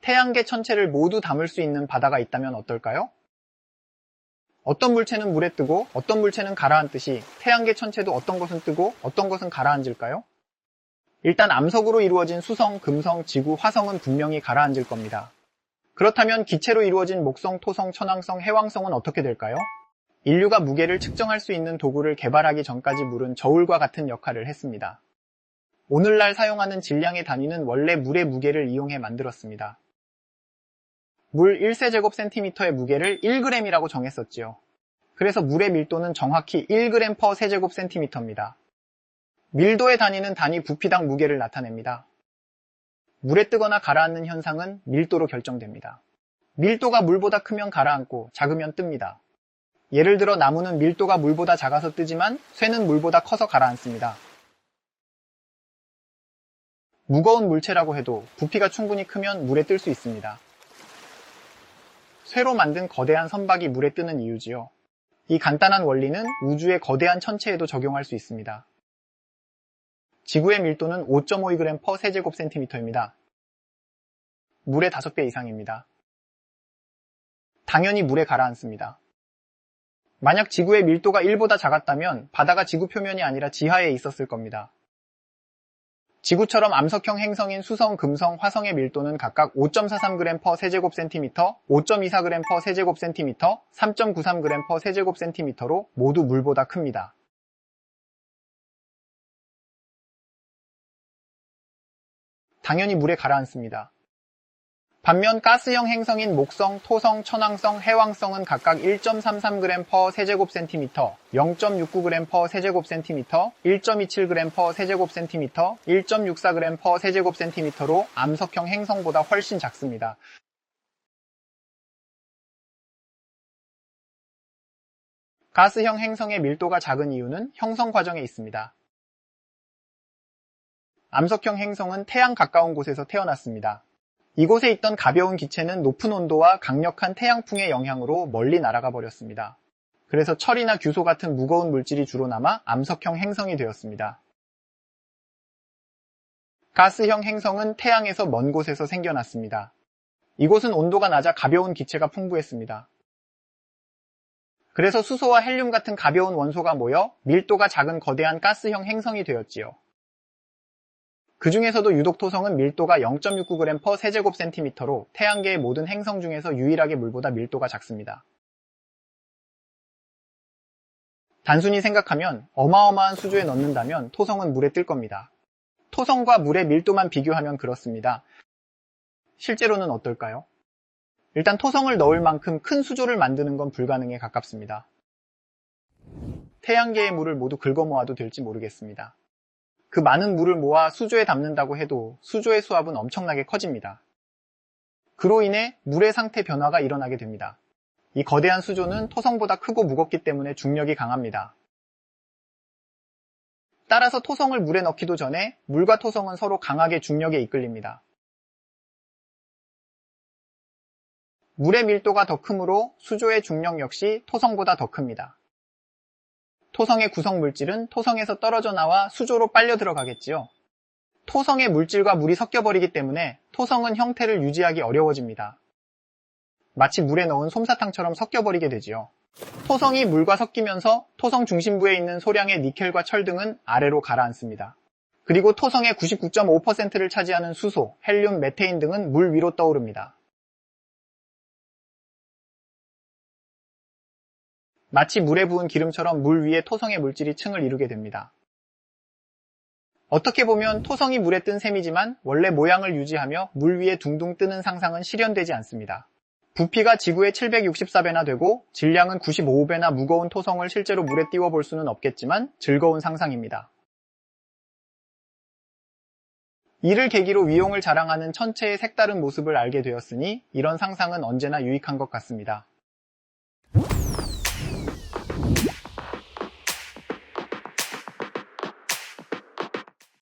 태양계 전체를 모두 담을 수 있는 바다가 있다면 어떨까요? 어떤 물체는 물에 뜨고 어떤 물체는 가라앉듯이 태양계 전체도 어떤 것은 뜨고 어떤 것은 가라앉을까요? 일단 암석으로 이루어진 수성, 금성, 지구, 화성은 분명히 가라앉을 겁니다. 그렇다면 기체로 이루어진 목성, 토성, 천왕성, 해왕성은 어떻게 될까요? 인류가 무게를 측정할 수 있는 도구를 개발하기 전까지 물은 저울과 같은 역할을 했습니다. 오늘날 사용하는 질량의 단위는 원래 물의 무게를 이용해 만들었습니다. 물 1세제곱센티미터의 무게를 1g이라고 정했었지요. 그래서 물의 밀도는 정확히 1g per 세제곱센티미터입니다. 밀도의 단위는 단위 부피당 무게를 나타냅니다. 물에 뜨거나 가라앉는 현상은 밀도로 결정됩니다. 밀도가 물보다 크면 가라앉고 작으면 뜹니다. 예를 들어 나무는 밀도가 물보다 작아서 뜨지만 쇠는 물보다 커서 가라앉습니다. 무거운 물체라고 해도 부피가 충분히 크면 물에 뜰 수 있습니다. 쇠로 만든 거대한 선박이 물에 뜨는 이유지요. 이 간단한 원리는 우주의 거대한 천체에도 적용할 수 있습니다. 지구의 밀도는 5.52g per 세제곱센티미터입니다. 물의 5배 이상입니다. 당연히 물에 가라앉습니다. 만약 지구의 밀도가 1보다 작았다면 바다가 지구 표면이 아니라 지하에 있었을 겁니다. 지구처럼 암석형 행성인 수성, 금성, 화성의 밀도는 각각 5.43g per 세제곱센티미터, 5.24g per 세제곱센티미터, 3.93g per 세제곱센티미터로 모두 물보다 큽니다. 당연히 물에 가라앉습니다. 반면 가스형 행성인 목성, 토성, 천왕성, 해왕성은 각각 1.33g per 세제곱센티미터, 0.69g per 세제곱센티미터, 1.27g per 세제곱센티미터, 1.64g per 세제곱센티미터로 암석형 행성보다 훨씬 작습니다. 가스형 행성의 밀도가 작은 이유는 형성 과정에 있습니다. 암석형 행성은 태양 가까운 곳에서 태어났습니다. 이곳에 있던 가벼운 기체는 높은 온도와 강력한 태양풍의 영향으로 멀리 날아가 버렸습니다. 그래서 철이나 규소 같은 무거운 물질이 주로 남아 암석형 행성이 되었습니다. 가스형 행성은 태양에서 먼 곳에서 생겨났습니다. 이곳은 온도가 낮아 가벼운 기체가 풍부했습니다. 그래서 수소와 헬륨 같은 가벼운 원소가 모여 밀도가 작은 거대한 가스형 행성이 되었지요. 그 중에서도 유독 토성은 밀도가 0.69g per 세제곱센티미터로 태양계의 모든 행성 중에서 유일하게 물보다 밀도가 작습니다. 단순히 생각하면 어마어마한 수조에 넣는다면 토성은 물에 뜰 겁니다. 토성과 물의 밀도만 비교하면 그렇습니다. 실제로는 어떨까요? 일단 토성을 넣을 만큼 큰 수조를 만드는 건 불가능에 가깝습니다. 태양계의 물을 모두 긁어 모아도 될지 모르겠습니다. 그 많은 물을 모아 수조에 담는다고 해도 수조의 수압은 엄청나게 커집니다. 그로 인해 물의 상태 변화가 일어나게 됩니다. 이 거대한 수조는 토성보다 크고 무겁기 때문에 중력이 강합니다. 따라서 토성을 물에 넣기도 전에 물과 토성은 서로 강하게 중력에 이끌립니다. 물의 밀도가 더 크므로 수조의 중력 역시 토성보다 더 큽니다. 토성의 구성 물질은 토성에서 떨어져 나와 수조로 빨려 들어가겠지요. 토성의 물질과 물이 섞여버리기 때문에 토성은 형태를 유지하기 어려워집니다. 마치 물에 넣은 솜사탕처럼 섞여버리게 되지요. 토성이 물과 섞이면서 토성 중심부에 있는 소량의 니켈과 철 등은 아래로 가라앉습니다. 그리고 토성의 99.5%를 차지하는 수소, 헬륨, 메테인 등은 물 위로 떠오릅니다. 마치 물에 부은 기름처럼 물 위에 토성의 물질이 층을 이루게 됩니다. 어떻게 보면 토성이 물에 뜬 셈이지만 원래 모양을 유지하며 물 위에 둥둥 뜨는 상상은 실현되지 않습니다. 부피가 지구의 764배나 되고 질량은 95배나 무거운 토성을 실제로 물에 띄워볼 수는 없겠지만 즐거운 상상입니다. 이를 계기로 위용을 자랑하는 천체의 색다른 모습을 알게 되었으니 이런 상상은 언제나 유익한 것 같습니다.